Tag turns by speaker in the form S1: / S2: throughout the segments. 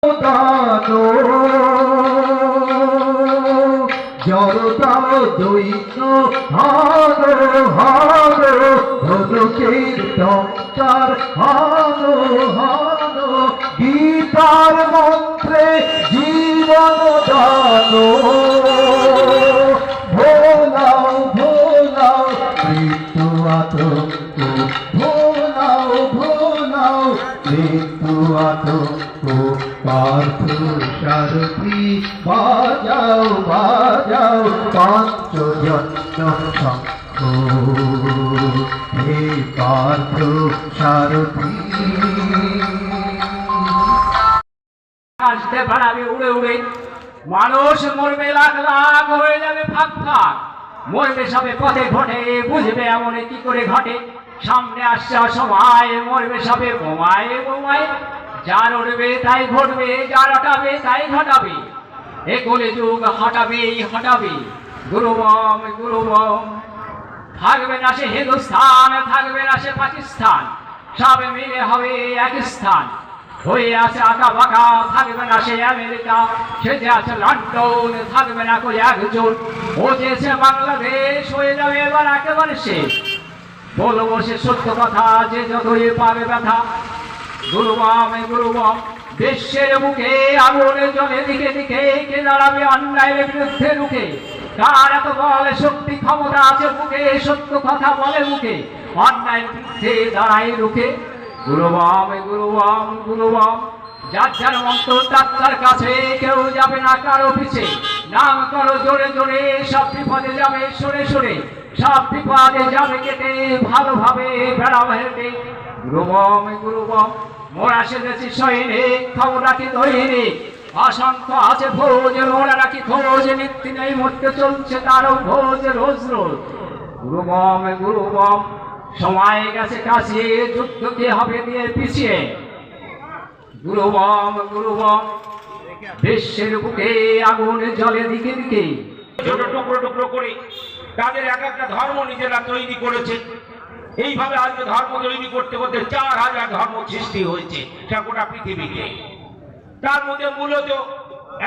S1: দানো জড়তা দৈন্য হানো হানো ধনুকের টঙ্কার হানো হানো গীতার মন্ত্রে জীবন দানো ভোলাও ভোলাও মৃত্যু আতঙ্ক ভোলাও ভোলাও মৃত্যু আতঙ্ক পার্থ সারথি বাজাও বাজাও পাঞ্চজন্য শঙ্খ হে পার্থ সারথি
S2: আসতে পারাবে উড়ে উড়ে মানুষ মরবে লাখ লাখ হয়ে যাবে ফাঁক ফাঁক মরবে সবে পথে ঘটে বুঝবে এমন কি করে ঘটে সামনে আসছে অসময় মরবে সবে বোমায় বোমায় যার উড়বে তাই ঘটবে যার হটাবে তাই ঘটাবে এ কলি যুগ হটাবেই হটাবে গুরুবম গুরুবম থাকবে না সে হিন্দুস্তান থাকবে না সে পাকিস্তান সব মিলে হবে এক স্থান হয়ে আছে আঁকা বাঁকা থাকবে না সে আমেরিকা সে যে আছে লন্ডন থাকবে না করে একজন ও যেছে বাংলাদেশ হয়ে যাবে এবার একেবারে শেষ বলবো সে সত্য কথা যে যতই পাবে ব্যথা গুরুবম গুরুবম বিশ্বের বুকে আগুনে জলে দিকে দিকে কে দাঁড়াবে অন্যায়ের বিরুদ্ধে রুখে কার এত বলে শক্তি ক্ষমতা আছে বুকে সত্য কথা বলে মুখে অন্যায়ের বিরুদ্ধে দাঁড়াই রুখে গুরুবম গুরুবম গুরুবম যার যার মন্ত্র তার কাছে কেউ যাবে না কারো পিছে নাম করো জোরে জোরে সব বিপদে যাবে সরে সরে সব বিপদে যাবে কেটে ভালোভাবে বেড়াও হেঁটে গুরুবম গুরুবম মোরা সেজেছি সৈনিক খবর রাখি দৈনিক অসংখ্য আছে ভোজ মোরা রাখি খোঁজ নিত্যি নেই মরতে চলছে তারও ভোজ রোজ রোজ গুরুবম গুরুবম সময় গেছে কাছে যুদ্ধ কে হবে দিয়ে পিছিয়ে গুরুবম গুরুবম বিশ্বের বুকে আগুন জলে দিকে দিকে
S3: ছোট টুকরো টুকরো করে তাদের এক একটা ধর্ম নিজেরা তৈরি করেছে এইভাবে আজকে ধর্ম তৈরি করতে করতে 4000 ধর্ম সৃষ্টি হয়েছে গোটা পৃথিবীতে তার মধ্যে মূলত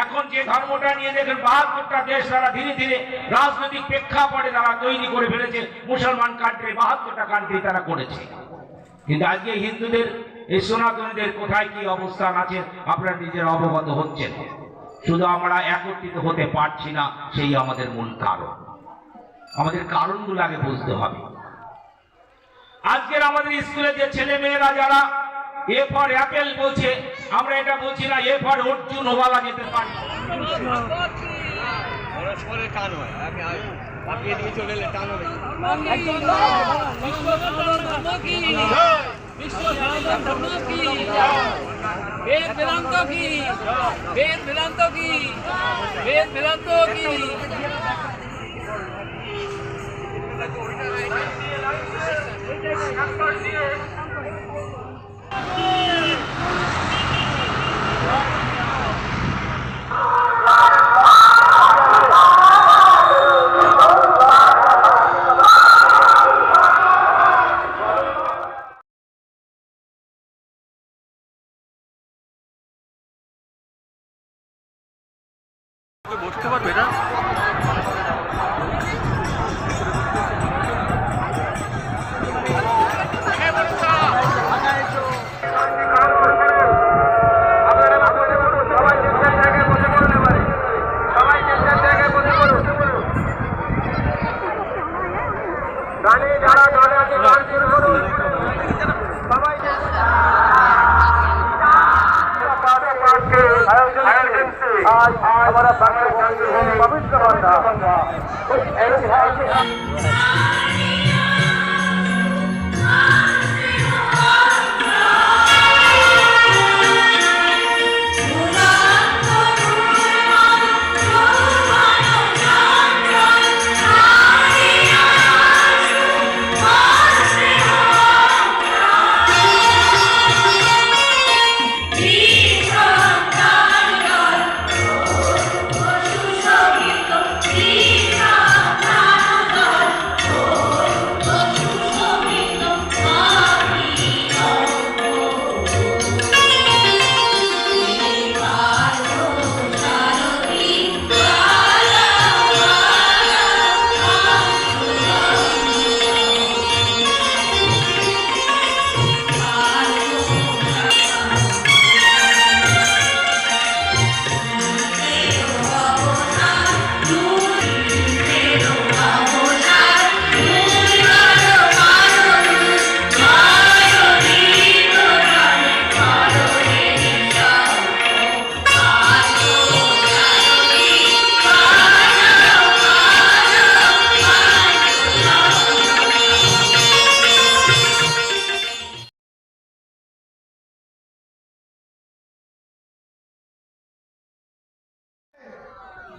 S3: এখন যে ধর্মটা নিয়ে দেখেন 72টা দেশ তারা ধীরে ধীরে রাজনৈতিক প্রেক্ষাপটে তারা তৈরি করে ফেলেছে মুসলমান কান্ট্রি 72টা কান্ট্রি তারা করেছে কিন্তু আজকে হিন্দুদের এই সনাতনীদের কোথায় কি অবস্থান আছে আপনারা নিজেরা অবগত হচ্ছেন শুধু আমরা একত্রিত হতে পারছি না সেই আমাদের মূল কারণ আমাদের কারণগুলো আগে বুঝতে হবে আজকের আমাদের স্কুলে যে ছেলে মেয়েরা যারা এ ফর অ্যাপেল বলছে আমরা এটা বলছি না এ ফর অর্জুন ওয়ালা যেতে পারি
S4: বসতে পারবে না
S5: आज हमारा पवित्र गंगा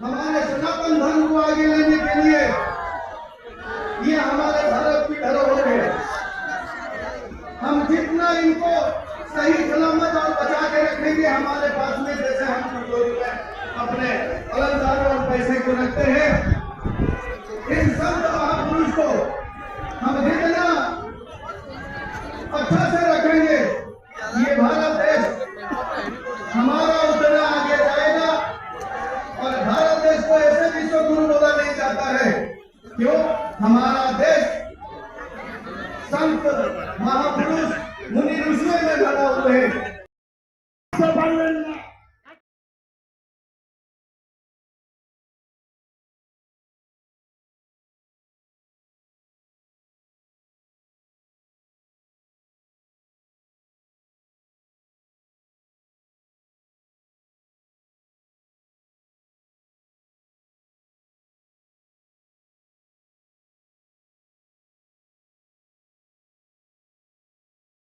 S1: हमारे सनातन धर्म को आगे लेने के लिए ये हमारे भारत की धरोहर है। हम जितना इनको सही सलामत और बचा के रखेंगे, हमारे पास में जैसे हम तिजोरी में अपने अलंकार और पैसे को रखते हैं, इन संत महापुरुष को हम जितना अच्छा से रखेंगे, ये भारत देश हमारा उतना आगे जाएगा। और भारत देश को ऐसे विश्व गुरु बोला नहीं जाता है, क्यों? हमारा देश संत महापुरुष मुनि ऋषियों में भरा हुए हैं।